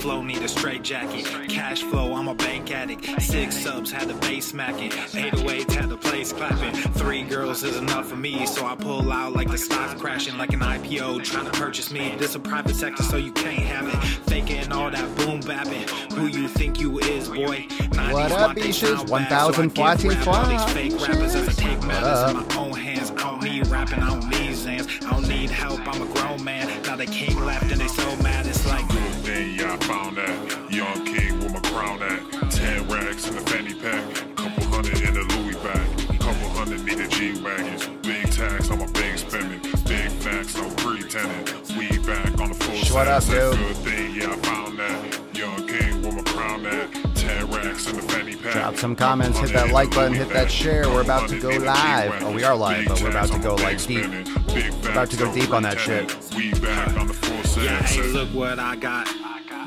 flow, need a straight jacket. Cash flow, I'm a bank addict. 6 subs, had the bass smacking. 808s, had the place clapping. 3 girls is enough for me, so I pull out like the stock crashing. Like an IPO, trying to purchase me. This a private sector, so you can't have it. Faking all that boom bapping. Who you think you is, boy? What up, bitches? 1045. Fake rappers as I take matters in my own hands. I don't need rapping, I don't need Zans. I don't need help, I'm a grown man. Now they king left and they so mad, it's like then yeah, I found that young king with my crown at 10 racks in the fanny pack, couple hundred in the Louis bag, couple hundred need the G-wagons, big tax on my big spending, big facts, no pretending, we back on the full Shut up, dude. Good thing, yeah, I found that young king with my crown at 10 racks in the fanny pack. Drop some comments, hit that like button, hit that share. We're about to go live. Oh, we are live, but we're about to go like deep. We're about to go deep on that shit. We back on the full set. yeah, hey, look what I got.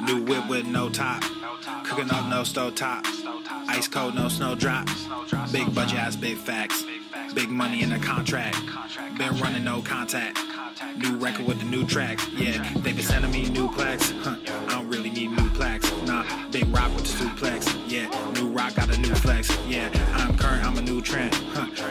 New whip with no top. Cooking up no stove top. Ice cold, no snow drop. Big budget ass, big facts. Big money in the contract. Been running no contact. New record with the new tracks. Yeah, they been sending me new plaques. I don't really need new plaques. Nah, big rock with the suplex. Yeah, new rock got a new flex. Yeah, I'm current, I'm a new trend.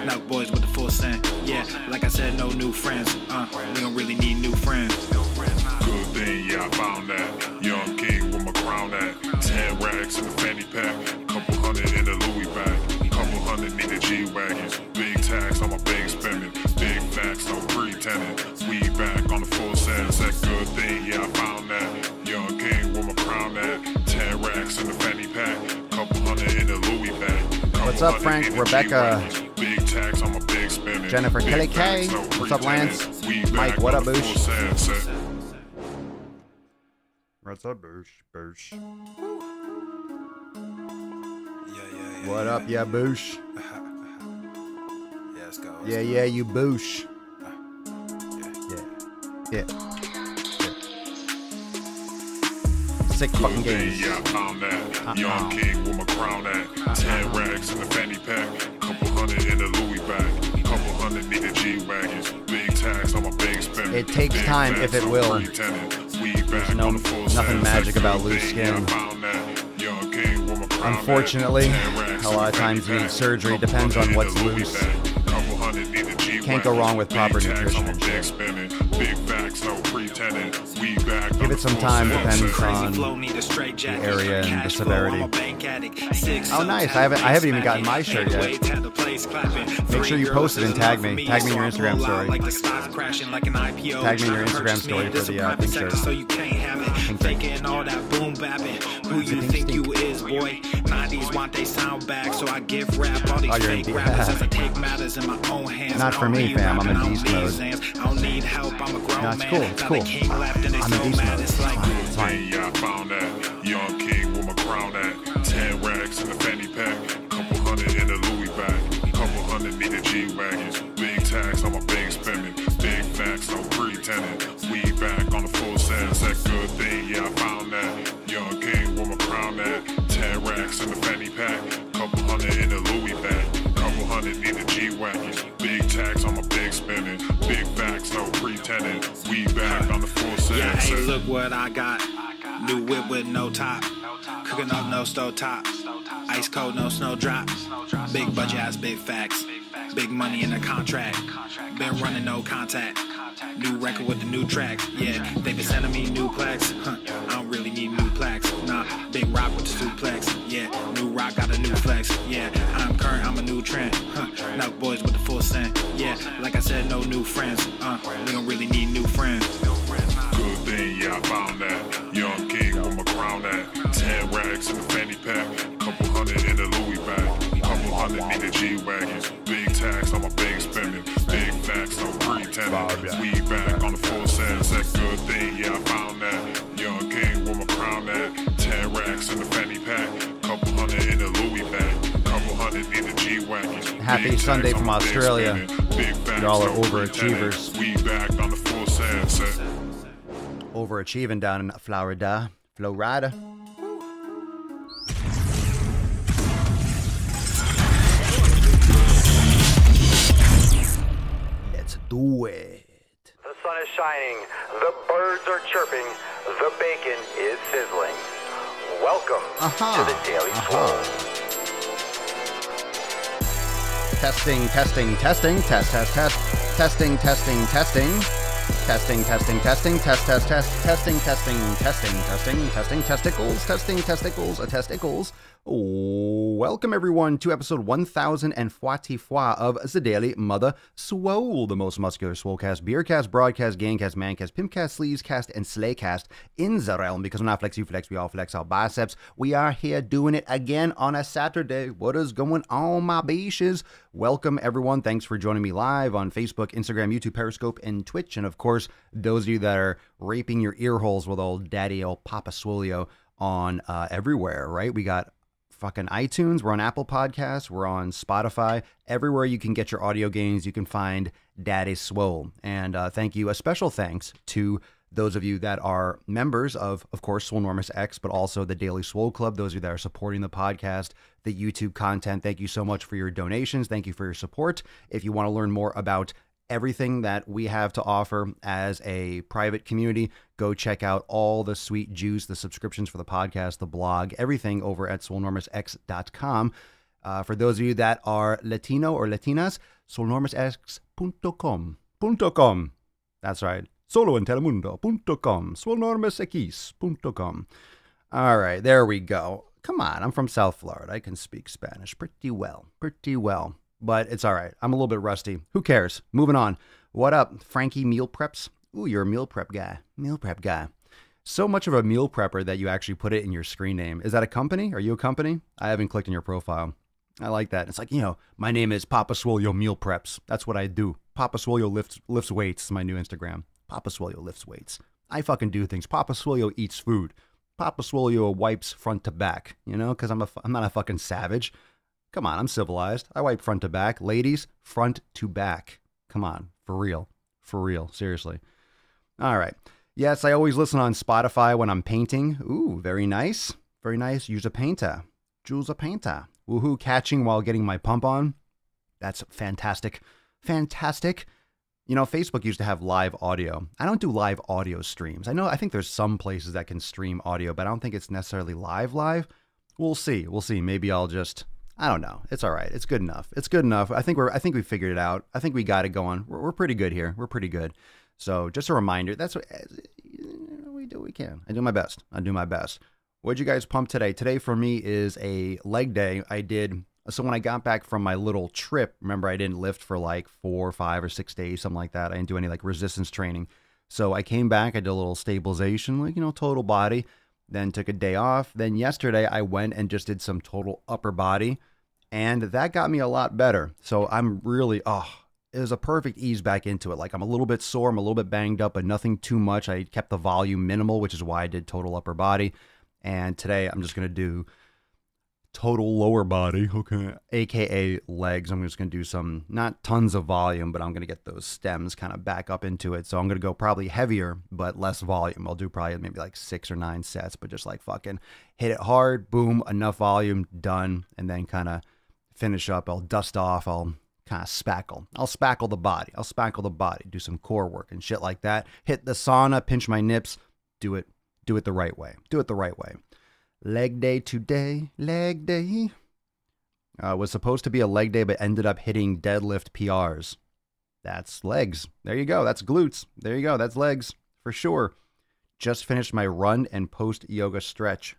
Now boys with the full scent. Yeah, like I said, no new friends. We don't really need new friends. Good thing, yeah, I found that young king with my crown at 10 racks in the fanny pack, couple hundred in the Louis bag, couple hundred need the G-wagons, big tax on my big spending, big facts, no pretending, we back on the full sense. That good thing, yeah, I found that young king with my crown at 10 racks in the fanny pack, couple hundred in the Louis bag. What's up, Frank, Rebecca, big tax on my big spending, Jennifer, Kelly K. What's up, Lance? Mike, what up, Boosh? What's up, Boosh? What up, yeah, Boosh? Yeah, let's go. Yeah, you Boosh. Yeah. Sick fucking games. Yeah, I found that young king with my crown at 10 racks in the fanny pack, couple hundred in the Louis bag, couple hundred need the G-wagons, big tax on my big spending. It takes time if it will. There's nothing magic about loose skin. Unfortunately, a lot of times you need surgery. Depends on what's loose. Can't go wrong with proper nutrition and shit. Give it some time, depends on the area and the severity. Oh, nice. I haven't even gotten my shirt yet. Make sure you post it and tag me. Tag me in your Instagram story. Tag me in your Instagram story for the pink shirt. So you can't have it. Faking all that boom bapping. Who you think you is, boy? 90s want they sound back, so I give rap all these fake rappers as I take matters in my own hands. Not for me, fam. I'm in beast mode. I don't need help. I'm a grown no, it's cool. It's cool. I'm in beast mode. It's fine. Yeah, I found that young king with my crown at 10 racks in the fanny pack, couple hundred in the Louis bag, couple hundred need the G-wagons, big tax on my big spending, big facts, no pretending. We back on the full sense. That good thing, yeah, I found that young king with my crown at 10 racks in the fanny pack, couple hundred in the Louis bag, couple hundred need the G-wagons, big tax on my big spending, big facts, no pretending. We back on the full sense. Yeah, hey, look what I got. New whip with no top. Cooking up no stove top. Ice cold, no snow drop. Big budget ass, big facts. Big money in the contract. Been running no contact. New record with the new tracks. Yeah, they been sending me new plaques. I don't really need new plaques. Nah, big rock with the suplex. Yeah, new rock got a new flex. Yeah, I'm current, I'm a new trend. Now boys with the full scent. Yeah, like I said, no new friends. We don't really need new friends. Good thing, yeah, I found that young king with my crown at 10 racks in the fanny pack, couple hundred in the Louis bag, couple hundred need the G-wagons, big tax on my big spending, big facts, no pretending. We back on the full sense. That good thing, yeah, I found that young king with my crown at 10 racks in the fanny pack, couple hundred in the Louis bag, couple hundred need the G-wagons. Happy Sunday from Australia. Y'all are overachievers. We back on the full sense. Overachieving down in Florida. Let's do it. The sun is shining, the birds are chirping, the bacon is sizzling. Welcome to the Daily Swole. Testing, test, testing, testing, testing, testicles. Welcome everyone to episode 1044 of the Daily Mother Swole, the most muscular swolecast, beercast, broadcast, gangcast, mancast, pimpcast, sleazecast, and slaycast in the realm. Because when I flex, you flex, we all flex our biceps. We are here doing it again on a Saturday. What is going on, my beaches? Welcome everyone. Thanks for joining me live on Facebook, Instagram, YouTube, Periscope, and Twitch. And of course, those of you that are raping your ear holes with old daddy, old Papa Swolio on everywhere, right? We got fucking iTunes, we're on Apple Podcasts, we're on Spotify. Everywhere you can get your audio games, you can find Daddy Swole. And thank you, a special thanks to those of you that are members of course, Swolenormous X, but also the Daily Swole Club, those of you that are supporting the podcast, the YouTube content. Thank you so much for your donations. Thank you for your support. If you want to learn more about everything that we have to offer as a private community, go check out all the sweet juice, the subscriptions for the podcast, the blog, everything over at swolenormousx.com. For those of you that are Latino or Latinas, swolenormousx.com. That's right. Solo en telemundo.com. swolenormousx.com. All right, there we go. Come on, I'm from South Florida. I can speak Spanish pretty well. But it's all right. I'm a little bit rusty. Who cares? Moving on. What up, Frankie Meal Preps? Ooh, you're a meal prep guy. So much of a meal prepper that you actually put it in your screen name. Is that a company? Are you a company? I haven't clicked on your profile. I like that. It's like, my name is Papa Swolio Meal Preps. That's what I do. Papa Swolio lifts weights is my new Instagram. Papa Swolio lifts weights. I fucking do things. Papa Swolio eats food. Papa Swolio wipes front to back, because I'm not a fucking savage. Come on, I'm civilized. I wipe front to back. Ladies, front to back. Come on, for real, seriously. All right. Yes, I always listen on Spotify when I'm painting. Ooh, very nice. Use a painter. Woohoo, catching while getting my pump on. That's fantastic. Facebook used to have live audio. I don't do live audio streams. I think there's some places that can stream audio, but I don't think it's necessarily live. We'll see. Maybe I'll just... I don't know. It's all right. It's good enough. I think we figured it out. I think we got it going. We're pretty good here. We're pretty good. So just a reminder, that's what we do. We can. I do my best. What'd you guys pump today? Today for me is a leg day. So when I got back from my little trip, remember I didn't lift for like 4 or 5 or 6 days, something like that. I didn't do any like resistance training. So I came back, I did a little stabilization, total body. Then took a day off. Then yesterday I went and just did some total upper body, and that got me a lot better. So I'm really, it was a perfect ease back into it. Like I'm a little bit sore, I'm a little bit banged up, but nothing too much. I kept the volume minimal, which is why I did total upper body. And today I'm just going to do total lower body, okay, aka legs. I'm just going to do some, not tons of volume, but I'm going to get those stems kind of back up into it. So I'm going to go probably heavier, but less volume. I'll do probably maybe like 6 or 9 sets, but just like fucking hit it hard, boom, enough volume, done. And then kind of finish up. I'll dust off. I'll kind of spackle. I'll spackle the body, do some core work and shit like that. Hit the sauna, pinch my nips, do it the right way. Leg day today, leg day. Was supposed to be a leg day, but ended up hitting deadlift PRs. That's legs. There you go. That's glutes. There you go. That's legs for sure. Just finished my run and post-yoga stretch.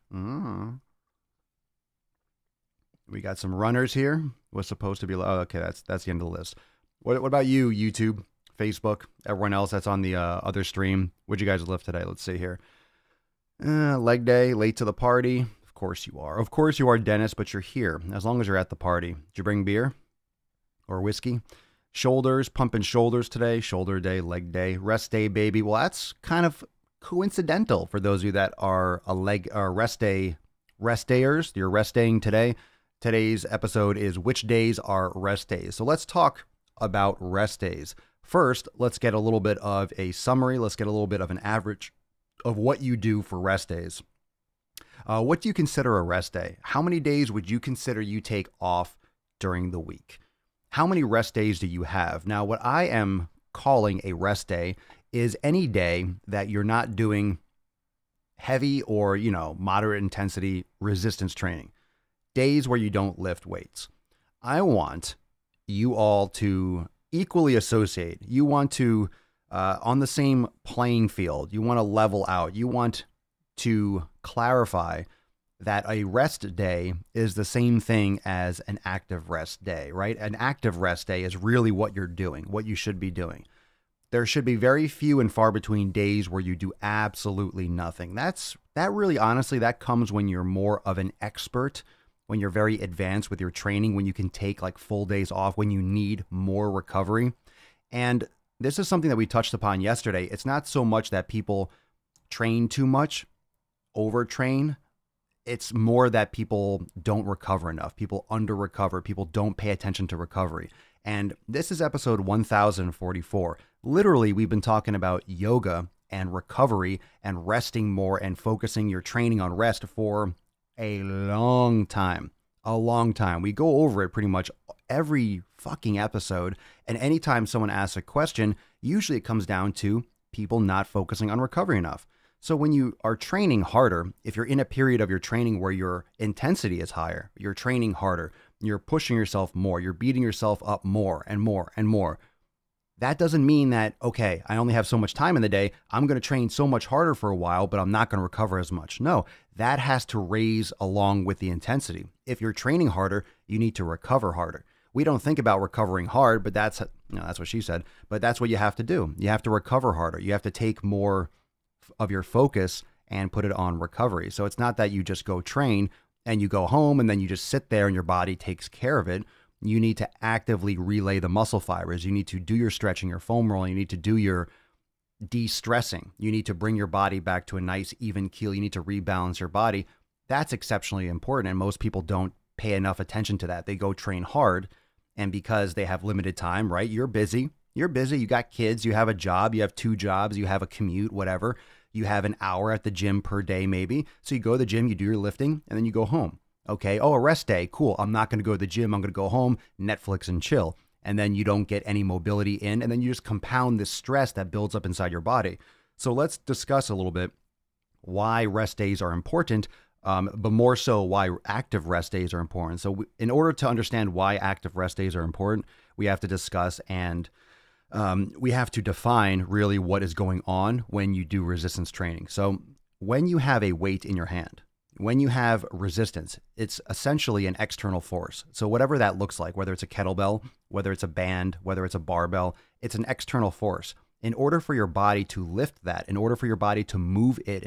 We got some runners here. Was supposed to be... Oh, okay, that's the end of the list. What about you, YouTube, Facebook, everyone else that's on the other stream? What'd you guys lift today? Let's see here. Leg day, late to the party. Of course you are, Dennis, but you're here. As long as you're at the party. Did you bring beer? Or whiskey? Shoulders, pumping shoulders today. Shoulder day, leg day, rest day, baby. Well, that's kind of coincidental for those of you that are rest dayers. You're rest daying today. Today's episode is which days are rest days. So let's talk about rest days. First, let's get a little bit of a summary. Let's get a little bit of an average of what you do for rest days. What do you consider a rest day? How many days would you consider you take off during the week? How many rest days do you have? Now, what I am calling a rest day is any day that you're not doing heavy or, moderate intensity resistance training, days where you don't lift weights. I want you all to equally associate. You want to, on the same playing field, you want to level out. You want to clarify that a rest day is the same thing as an active rest day, right? An active rest day is really what you're doing, what you should be doing. There should be very few and far between days where you do absolutely nothing. That really, honestly, that comes when you're more of an expert, when you're very advanced with your training, when you can take like full days off, when you need more recovery. And this is something that we touched upon yesterday. It's not so much that people train too much, overtrain. It's more that people don't recover enough. People under-recover. People don't pay attention to recovery. And this is episode 1044. Literally, we've been talking about yoga and recovery and resting more and focusing your training on rest for a long time. A long time. We go over it pretty much every fucking episode. And anytime someone asks a question, usually it comes down to people not focusing on recovery enough. So when you are training harder, if you're in a period of your training where your intensity is higher, you're training harder, you're pushing yourself more, you're beating yourself up more and more and more. That doesn't mean that, okay, I only have so much time in the day, I'm going to train so much harder for a while, but I'm not going to recover as much. No, that has to raise along with the intensity. If you're training harder, you need to recover harder. We don't think about recovering hard, but that's what she said, but that's what you have to do. You have to recover harder. You have to take more of your focus and put it on recovery. So it's not that you just go train and you go home and then you just sit there and your body takes care of it. You need to actively relay the muscle fibers. You need to do your stretching, your foam rolling. You need to do your de-stressing. You need to bring your body back to a nice even keel. You need to rebalance your body. That's exceptionally important. And most people don't pay enough attention to that. They go train hard. And because they have limited time, right? You're busy. You got kids, you have a job, you have 2 jobs, you have a commute, whatever. You have an hour at the gym per day, maybe. So you go to the gym, you do your lifting, and then you go home. Okay, a rest day, cool. I'm not going to go to the gym. I'm going to go home, Netflix and chill. And then you don't get any mobility in, and then you just compound this stress that builds up inside your body. So let's discuss a little bit why rest days are important, but more so why active rest days are important. So in order to understand why active rest days are important, we have to discuss and we have to define really what is going on when you do resistance training. So when you have a weight in your hand, when you have resistance, it's essentially an external force. So whatever that looks like, whether it's a kettlebell, whether it's a band, whether it's a barbell, it's an external force. In order for your body to lift that, in order for your body to move it,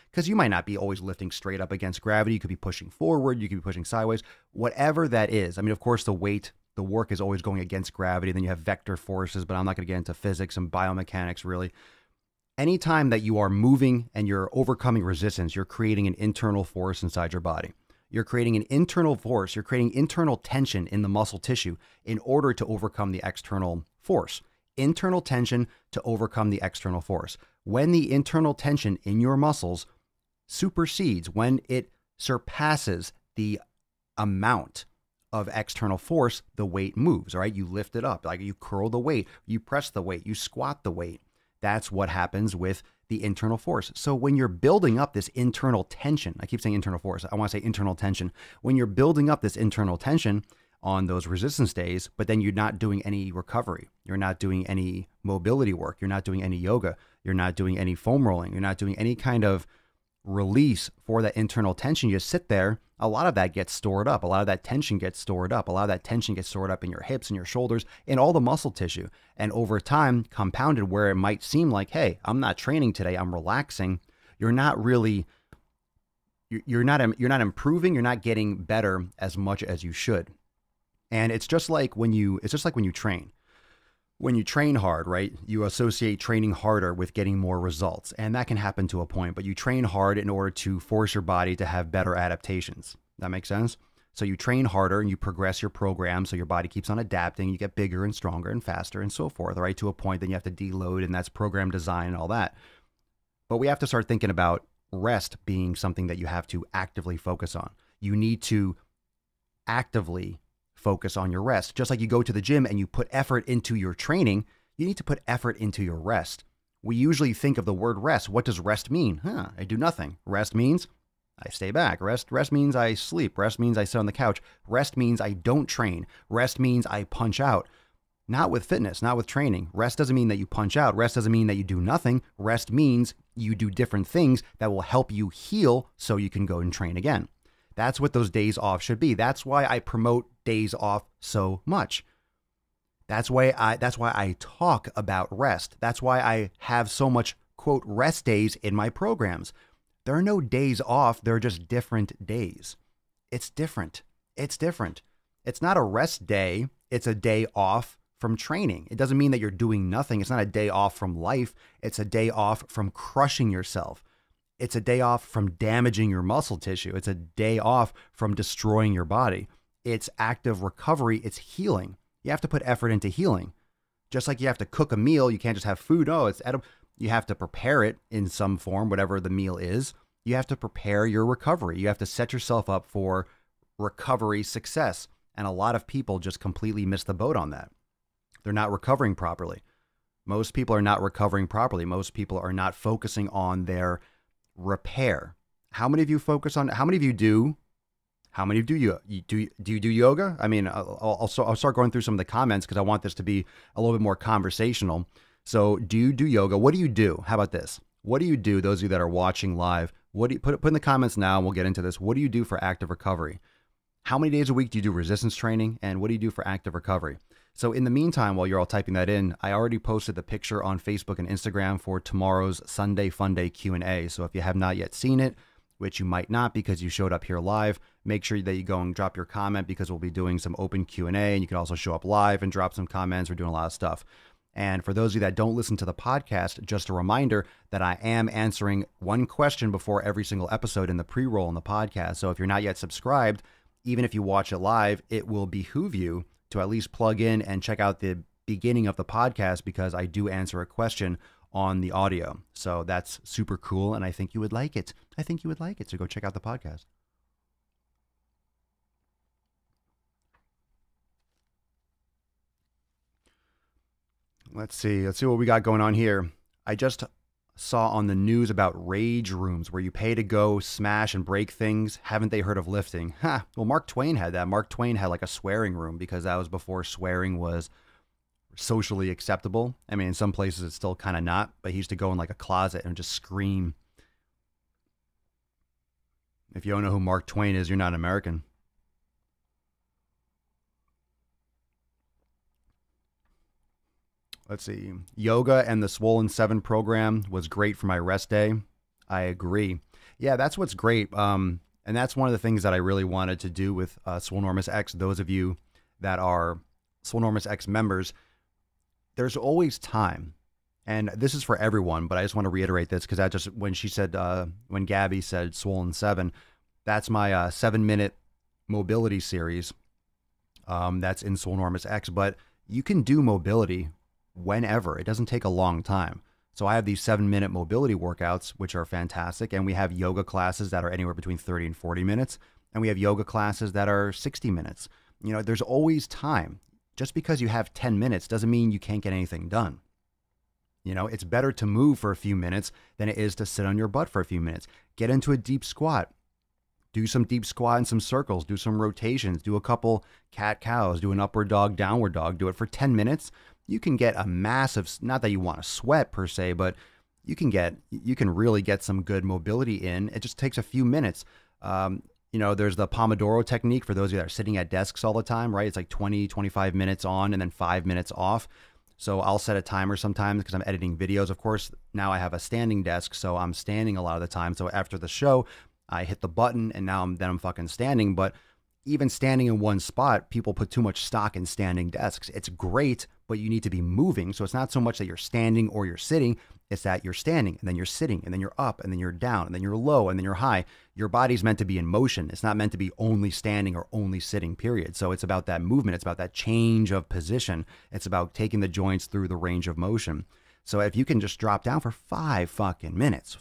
because you might not be always lifting straight up against gravity, you could be pushing forward, you could be pushing sideways, whatever that is. I mean, of course, the work is always going against gravity. Then you have vector forces, but I'm not going to get into physics and biomechanics really. Anytime that you are moving and you're overcoming resistance, you're creating an internal force inside your body. You're creating an internal force. You're creating internal tension in the muscle tissue in order to overcome the external force. Internal tension to overcome the external force. When the internal tension in your muscles supersedes, when it surpasses the amount of external force, the weight moves, all right? You lift it up, like you curl the weight, you press the weight, you squat the weight. That's what happens with the internal force. So when you're building up this internal tension, I keep saying internal force, I want to say internal tension. When you're building up this internal tension on those resistance days, but then you're not doing any recovery, you're not doing any mobility work, you're not doing any yoga, you're not doing any foam rolling, you're not doing any kind of release for that internal tension, you sit there, a lot of that gets stored up. A lot of that tension gets stored up. A lot of that tension gets stored up in your hips and your shoulders and all the muscle tissue. And over time, compounded where it might seem like, hey, I'm not training today, I'm relaxing. You're not really, you're not improving. You're not getting better as much as you should. And it's just like when you train. When you train hard, right, you associate training harder with getting more results. And that can happen to a point, but you train hard in order to force your body to have better adaptations. That makes sense? So you train harder and you progress your program so your body keeps on adapting. You get bigger and stronger and faster and so forth, right? To a point, then you have to deload, and that's program design and all that. But we have to start thinking about rest being something that you have to actively focus on. You need to actively focus on your rest. Just like you go to the gym and you put effort into your training, you need to put effort into your rest. We usually think of the word rest. What does rest mean? I do nothing. Rest means I stay back. Rest means I sleep. Rest means I sit on the couch. Rest means I don't train. Rest means I punch out. Not with fitness, not with training. Rest doesn't mean that you punch out. Rest doesn't mean that you do nothing. Rest means you do different things that will help you heal so you can go and train again. That's what those days off should be. That's why I promote days off so much. That's why I talk about rest. That's why I have so much, quote, rest days in my programs. There are no days off. They're just different days. It's different. It's different. It's not a rest day. It's a day off from training. It doesn't mean that you're doing nothing. It's not a day off from life. It's a day off from crushing yourself. It's a day off from damaging your muscle tissue. It's a day off from destroying your body. It's active recovery. It's healing. You have to put effort into healing. Just like you have to cook a meal, you can't just have food. Oh, it's edible. You have to prepare it in some form, whatever the meal is. You have to prepare your recovery. You have to set yourself up for recovery success. And a lot of people just completely miss the boat on that. They're not recovering properly. Most people are not recovering properly. Most people are not focusing on their repair. How many of you focus on, how many of you do you do yoga? I mean, I'll start going through some of the comments because I want this to be a little bit more conversational. So do you do yoga? What do you do? How about this? What do you do? Those of you that are watching live, what do you put in the comments now and we'll get into this. What do you do for active recovery? How many days a week do you do resistance training? And what do you do for active recovery? So in the meantime, while you're all typing that in, I already posted the picture on Facebook and Instagram for tomorrow's Sunday Fun Day Q&A. So if you have not yet seen it, which you might not because you showed up here live, make sure that you go and drop your comment because we'll be doing some open Q&A, and you can also show up live and drop some comments. We're doing a lot of stuff. And for those of you that don't listen to the podcast, just a reminder that I am answering one question before every single episode in the pre-roll in the podcast. So if you're not yet subscribed, even if you watch it live, it will behoove you to at least plug in and check out the beginning of the podcast because I do answer a question on the audio. So that's super cool, and I think you would like it. So go check out the podcast. Let's see what we got going on here. I just saw on the news about rage rooms where you pay to go smash and break things. Haven't they heard of lifting? Well, Mark Twain had that. Mark Twain had like a swearing room because that was before swearing was socially acceptable. I mean, in some places it's still kind of not, but he used to go in like a closet and just scream. If you don't know who Mark Twain is, you're not American. Let's see. Yoga and the Swole 7 program was great for my rest day. I agree. Yeah, that's what's great. And that's one of the things that I really wanted to do with Swolenormous X. Those of you that are Swolenormous X members, there's always time. And this is for everyone, but I just want to reiterate this because that just, when she said, when Gabby said Swole 7, that's my 7-minute mobility series. That's in Swolenormous X, but you can do mobility whenever. It doesn't take a long time. So I have these 7-minute mobility workouts, which are fantastic. And we have yoga classes that are anywhere between 30 and 40 minutes. And we have yoga classes that are 60 minutes. You know, there's always time. Just because you have 10 minutes doesn't mean you can't get anything done. You know, it's better to move for a few minutes than it is to sit on your butt for a few minutes. Get into a deep squat. Do some deep squat and some circles. Do some rotations. Do a couple cat-cows. Do an upward dog, downward dog. Do it for 10 minutes. You can get a massive, not that you want to sweat per se, but you can really get some good mobility in. It just takes a few minutes. You know, there's the Pomodoro technique for those of you that are sitting at desks all the time, right? It's like 20, 25 minutes on and then 5 minutes off. So I'll set a timer sometimes because I'm editing videos. Of course, now I have a standing desk, so I'm standing a lot of the time. So after the show, I hit the button and now I'm fucking standing. But even standing in one spot, people put too much stock in standing desks. It's great, but you need to be moving. So it's not so much that you're standing or you're sitting. It's that you're standing and then you're sitting and then you're up and then you're down and then you're low and then you're high. Your body's meant to be in motion. It's not meant to be only standing or only sitting, period. So it's about that movement. It's about that change of position. It's about taking the joints through the range of motion. So if you can just drop down for 5 minutes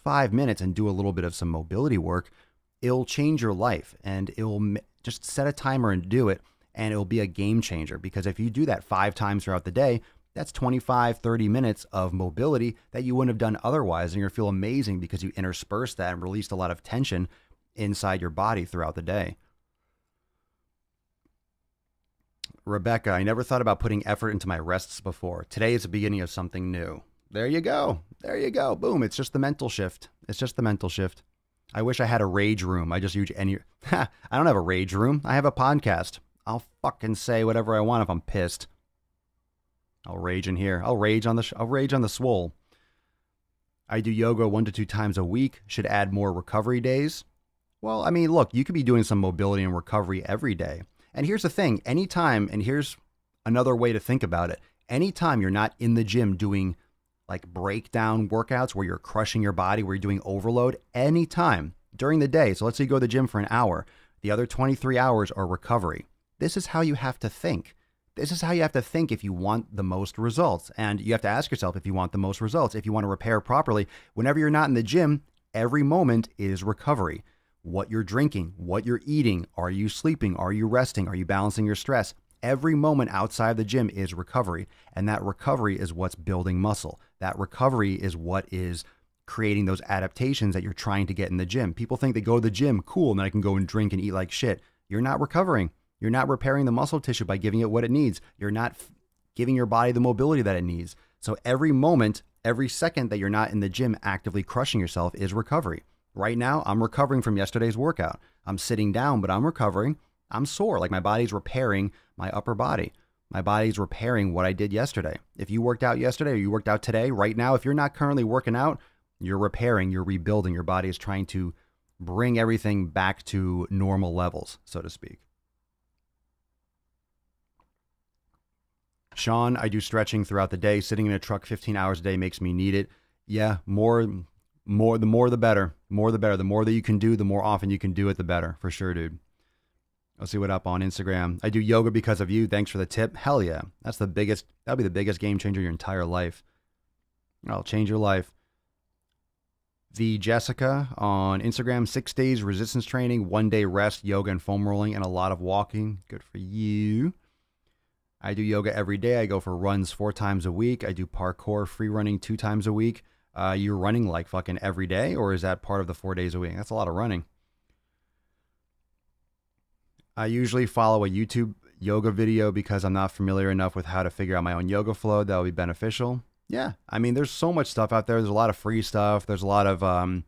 and do a little bit of some mobility work, it'll change your life, and it'll just set a timer and do it. And it'll be a game changer, because if you do that 5 times throughout the day, That's 25, 30 minutes of mobility that you wouldn't have done otherwise. And you're going to feel amazing because you interspersed that and released a lot of tension inside your body throughout the day. Rebecca, I never thought about putting effort into my rests before. Today is the beginning of something new. There you go. There you go. Boom. It's just the mental shift. It's just the mental shift. I wish I had a rage room. I just use any. I don't have a rage room. I have a podcast. I'll fucking say whatever I want if I'm pissed. I'll rage in here. I'll rage on the Swole. I do yoga 1 to 2 times a week. Should add more recovery days. Well, I mean, look, you could be doing some mobility and recovery every day. And here's the thing, anytime, and here's another way to think about it. Anytime you're not in the gym doing like breakdown workouts where you're crushing your body, where you're doing overload, anytime during the day. So let's say you go to the gym for an hour. The other 23 hours are recovery. This is how you have to think. This is how you have to think if you want the most results. And you have to ask yourself if you want the most results, if you want to repair properly. Whenever you're not in the gym, every moment is recovery. What you're drinking, what you're eating, are you sleeping, are you resting, are you balancing your stress? Every moment outside the gym is recovery, and that recovery is what's building muscle. That recovery is what is creating those adaptations that you're trying to get in the gym. People think they go to the gym, cool, and then I can go and drink and eat like shit. You're not recovering. You're not repairing the muscle tissue by giving it what it needs. You're not giving your body the mobility that it needs. So every moment, every second that you're not in the gym actively crushing yourself is recovery. Right now, I'm recovering from yesterday's workout. I'm sitting down, but I'm recovering. I'm sore. Like my body's repairing my upper body. My body's repairing what I did yesterday. If you worked out yesterday or you worked out today, right now, if you're not currently working out, you're repairing, you're rebuilding. Your body is trying to bring everything back to normal levels, so to speak. Sean, I do stretching throughout the day. Sitting in a truck 15 hours a day makes me need it. Yeah, the more the better. More the better. The more that you can do, the more often you can do it, the better. For sure, dude. I'll see what up on Instagram. I do yoga because of you. Thanks for the tip. Hell yeah. That'll be the biggest game changer of your entire life. I'll change your life. The Jessica on Instagram, 6 days resistance training, 1 day rest, yoga and foam rolling, and a lot of walking. Good for you. I do yoga every day. I go for runs 4 times a week. I do parkour, free running 2 times a week. You're running like fucking every day, or is that part of the 4 days a week? That's a lot of running. I usually follow a YouTube yoga video because I'm not familiar enough with how to figure out my own yoga flow. That would be beneficial. Yeah. I mean, there's so much stuff out there. There's a lot of free stuff. There's a lot of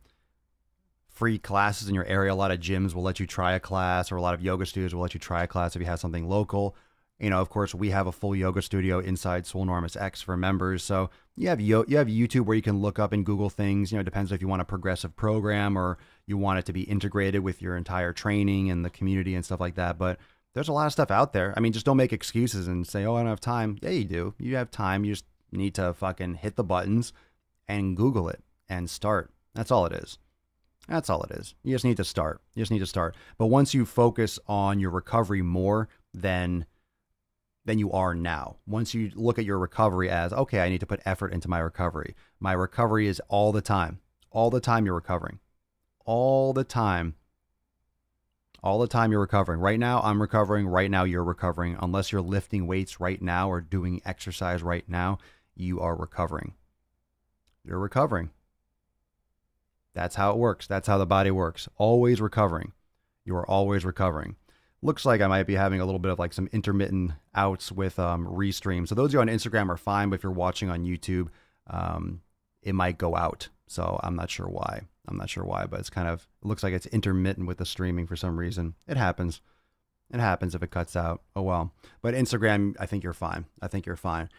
free classes in your area. A lot of gyms will let you try a class, or a lot of yoga studios will let you try a class if you have something local. You know, of course, we have a full yoga studio inside Swole Enormous X for members. So you have YouTube where you can look up and Google things. You know, it depends if you want a progressive program or you want it to be integrated with your entire training and the community and stuff like that. But there's a lot of stuff out there. I mean, just don't make excuses and say, oh, I don't have time. Yeah, you do. You have time. You just need to fucking hit the buttons and Google it and start. That's all it is. That's all it is. You just need to start. But once you focus on your recovery more than you are now. Once you look at your recovery as, okay, I need to put effort into my recovery. My recovery is all the time. All the time you're recovering. All the time you're recovering. Right now, I'm recovering. Right now, you're recovering. Unless you're lifting weights right now or doing exercise right now, you are recovering. You're recovering. That's how it works. That's how the body works. Always recovering. You are always recovering. Looks like I might be having a little bit of like some intermittent outs with restream. So those of you on Instagram are fine, but if you're watching on YouTube, it might go out. So I'm not sure why. But it looks like it's intermittent with the streaming for some reason. It happens. If it cuts out. Oh well. But Instagram, I think you're fine.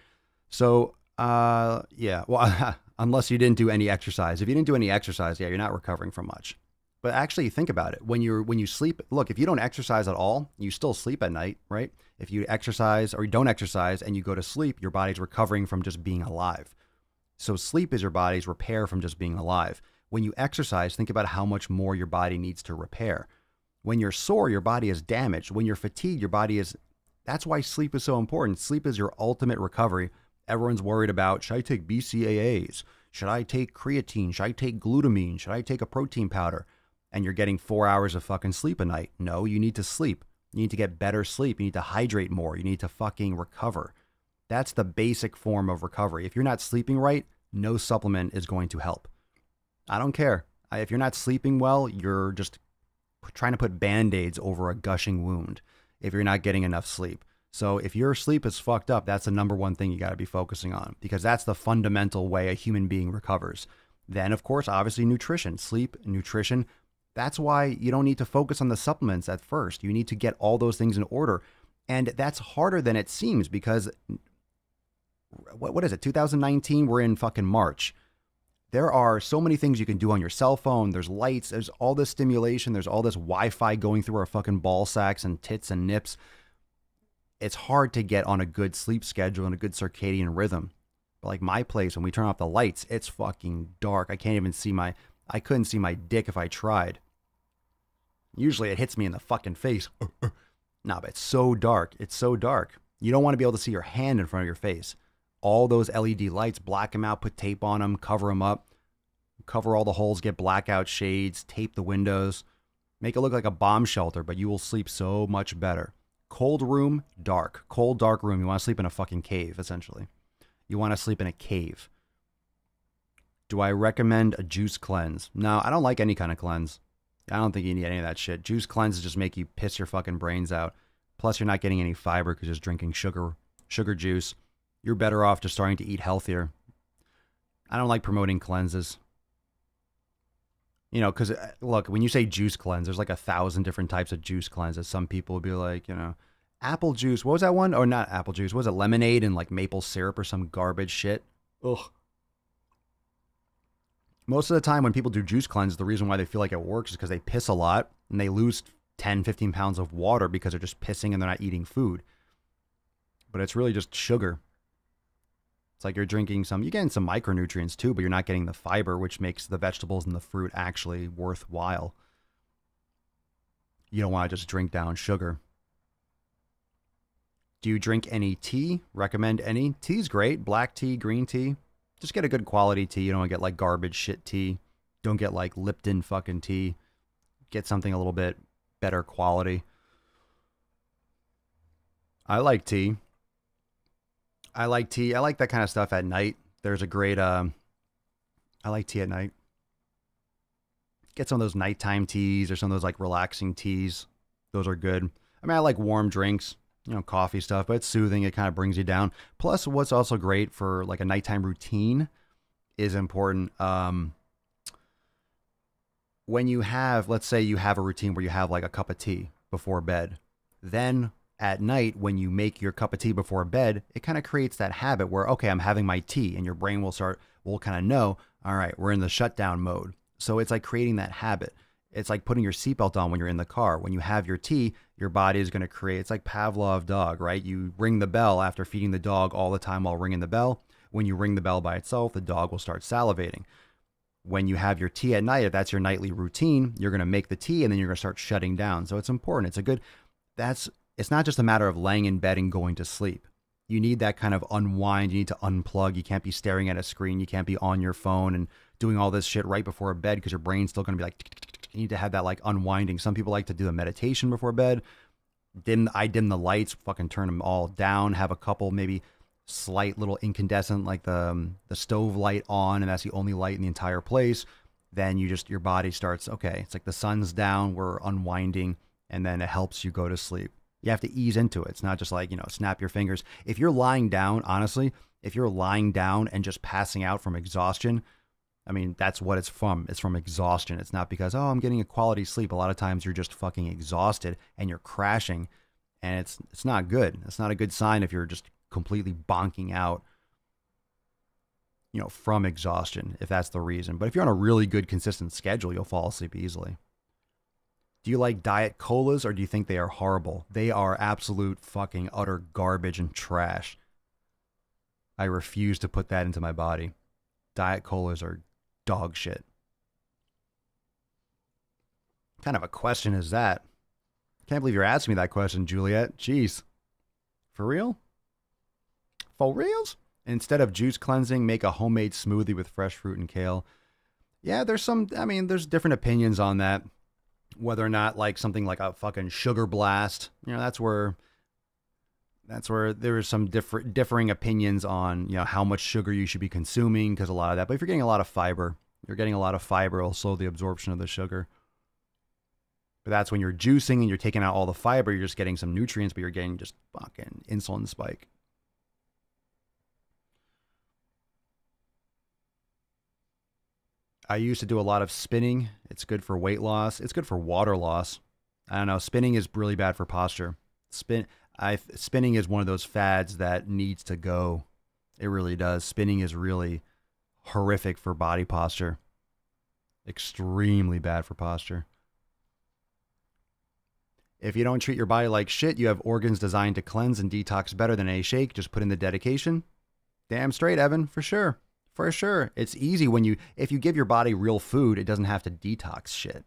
So yeah. Well, unless you didn't do any exercise. If you didn't do any exercise, yeah, you're not recovering from much. But actually think about it. When you sleep, look, if you don't exercise at all, you still sleep at night, right? If you exercise or you don't exercise and you go to sleep, your body's recovering from just being alive. So sleep is your body's repair from just being alive. When you exercise, think about how much more your body needs to repair. When you're sore, your body is damaged. When you're fatigued, your body is... That's why sleep is so important. Sleep is your ultimate recovery. Everyone's worried about, should I take BCAAs? Should I take creatine? Should I take glutamine? Should I take a protein powder? And you're getting 4 hours of fucking sleep a night. No, you need to sleep. You need to get better sleep. You need to hydrate more. You need to fucking recover. That's the basic form of recovery. If you're not sleeping right, no supplement is going to help. I don't care. If you're not sleeping well, you're just trying to put Band-Aids over a gushing wound if you're not getting enough sleep. So if your sleep is fucked up, that's the number one thing you got to be focusing on, because that's the fundamental way a human being recovers. Then, of course, obviously nutrition, sleep, nutrition. That's why you don't need to focus on the supplements at first. You need to get all those things in order. And that's harder than it seems, because what is it, 2019? We're in fucking March. There are so many things you can do on your cell phone. There's lights. There's all this stimulation. There's all this Wi-Fi going through our fucking ball sacks and tits and nips. It's hard to get on a good sleep schedule and a good circadian rhythm. But like my place, when we turn off the lights, it's fucking dark. I couldn't see my dick if I tried. Usually it hits me in the fucking face. No, but it's so dark. It's so dark. You don't want to be able to see your hand in front of your face. All those LED lights, black them out, put tape on them, cover them up, cover all the holes, get blackout shades, tape the windows, make it look like a bomb shelter, but you will sleep so much better. Cold room, dark. Cold, dark room. You want to sleep in a fucking cave, essentially. You want to sleep in a cave. Do I recommend a juice cleanse? No, I don't like any kind of cleanse. I don't think you need any of that shit. Juice cleanses just make you piss your fucking brains out. Plus, you're not getting any fiber because you're just drinking sugar juice. You're better off just starting to eat healthier. I don't like promoting cleanses. You know, because, look, when you say juice cleanse, there's like 1,000 different types of juice cleanses. Some people will be like, you know, apple juice. What was that one? Or not apple juice. What was it? Lemonade and like maple syrup or some garbage shit. Ugh. Most of the time when people do juice cleanse, the reason why they feel like it works is because they piss a lot and they lose 10, 15 pounds of water because they're just pissing and they're not eating food. But it's really just sugar. It's like you're getting some micronutrients too, but you're not getting the fiber, which makes the vegetables and the fruit actually worthwhile. You don't want to just drink down sugar. Do you drink any tea? Recommend any? Tea's great. Black tea, green tea. Just get a good quality tea. You don't want to get like garbage shit tea. Don't get like Lipton fucking tea. Get something a little bit better quality. I like tea. I like that kind of stuff at night. There's a great, I like tea at night. Get some of those nighttime teas or some of those like relaxing teas. Those are good. I mean, I like warm drinks, you know, coffee stuff, but it's soothing. It kind of brings you down. Plus, what's also great for like a nighttime routine is important. When you have, let's say you have a routine where you have like a cup of tea before bed, then at night, when you make your cup of tea before bed, it kind of creates that habit where, okay, I'm having my tea, and your brain will kind of know, all right, we're in the shutdown mode. So it's like creating that habit. It's like putting your seatbelt on when you're in the car. When you have your tea, your body is going to create, it's like Pavlov dog, right? You ring the bell after feeding the dog all the time while ringing the bell. When you ring the bell by itself, the dog will start salivating. When you have your tea at night, if that's your nightly routine, you're going to make the tea and then you're going to start shutting down. So it's important. It's not just a matter of laying in bed and going to sleep. You need that kind of unwind. You need to unplug. You can't be staring at a screen. You can't be on your phone and doing all this shit right before bed because your brain's still going to be like, tick, tick, tick, tick. You need to have that like unwinding. Some people like to do the meditation before bed. I dim the lights, fucking turn them all down, have a couple maybe slight little incandescent like the stove light on, and that's the only light in the entire place. Then your body starts, okay, it's like the sun's down, we're unwinding, and then it helps you go to sleep. You have to ease into it. It's not just like, you know, snap your fingers. If you're lying down, honestly, if you're lying down and just passing out from exhaustion, I mean, that's what it's from. It's from exhaustion. It's not because, I'm getting a quality sleep. A lot of times you're just fucking exhausted and you're crashing, and it's not good. It's not a good sign if you're just completely bonking out, you know, from exhaustion, if that's the reason. But if you're on a really good, consistent schedule, you'll fall asleep easily. Do you like diet colas, or do you think they are horrible? They are absolute fucking utter garbage and trash. I refuse to put that into my body. Diet colas are dog shit. What kind of a question is that? Can't believe you're asking me that question, Juliet. Jeez. For real? For reals? Instead of juice cleansing, make a homemade smoothie with fresh fruit and kale. Yeah, there's different opinions on that. Whether or not like something like a fucking sugar blast, you know, that's where That's where there is some differing opinions on, how much sugar you should be consuming, because a lot of that. But if you're getting a lot of fiber, it'll slow the absorption of the sugar. But that's when you're juicing and you're taking out all the fiber, you're just getting some nutrients, but you're getting just fucking insulin spike. I used to do a lot of spinning. It's good for weight loss. It's good for water loss. I don't know. Spinning is really bad for posture. Spinning is one of those fads that needs to go. It really does. Spinning is really horrific for body posture. Extremely bad for posture. If you don't treat your body like shit, you have organs designed to cleanse and detox better than a shake. Just put in the dedication. Damn straight, Evan, for sure. For sure. It's easy if you give your body real food, it doesn't have to detox shit.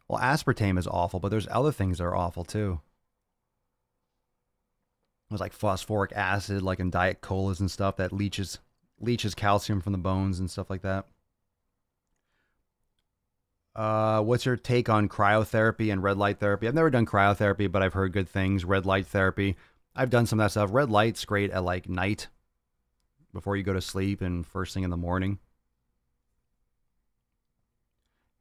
Well, aspartame is awful, but there's other things that are awful too. There's like phosphoric acid, like in Diet Colas and stuff, that leaches calcium from the bones and stuff like that. What's your take on cryotherapy and red light therapy? I've never done cryotherapy, but I've heard good things. Red light therapy, I've done some of that stuff. Red light's great at like night, before you go to sleep and first thing in the morning.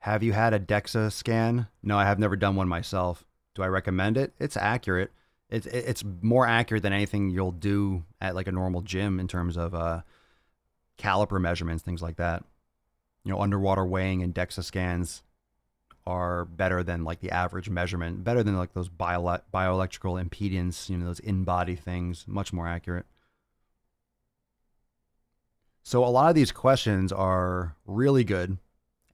Have you had a DEXA scan? No, I have never done one myself. Do I recommend it? It's accurate. It's more accurate than anything you'll do at like a normal gym in terms of caliper measurements, things like that. Underwater weighing and DEXA scans are better than like the average measurement, better than like those bioelectrical impedance, those in-body things, much more accurate. So a lot of these questions are really good.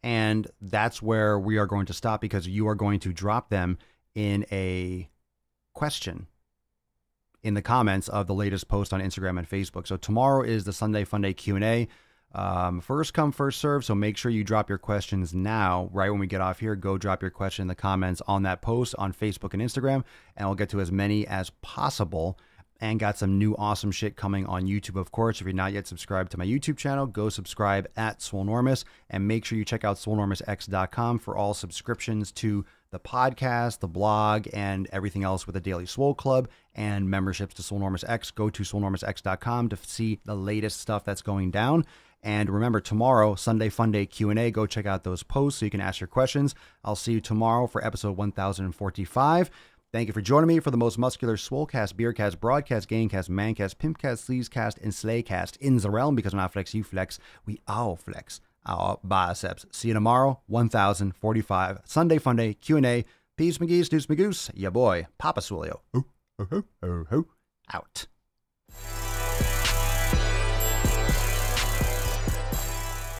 And that's where we are going to stop, because you are going to drop them in a question in the comments of the latest post on Instagram and Facebook. So tomorrow is the Sunday Funday Q&A. First come, first serve. So make sure you drop your questions now, right when we get off here. Go drop your question in the comments on that post on Facebook and Instagram, and I'll get to as many as possible. And got some new awesome shit coming on YouTube, of course. If you're not yet subscribed to my YouTube channel, go subscribe at Swolenormous, and make sure you check out SwoleNormousX.com for all subscriptions to the podcast, the blog, and everything else with the Daily Swole Club and memberships to Swolenormous X. Go to SwoleNormousX.com to see the latest stuff that's going down. And remember, tomorrow, Sunday Funday Q&A, go check out those posts so you can ask your questions. I'll see you tomorrow for episode 1045. Thank you for joining me for the most muscular Swolecast, Beercast, Broadcast, Gamecast, Mancast, Pimpcast, Sleazecast, and Slaycast in the realm, because when I flex, you flex. We all flex our biceps. See you tomorrow, 1045. Sunday Funday Q&A. Peace, McGee's, deuce, McGoose. Ya boy, Papa Swolio. Out.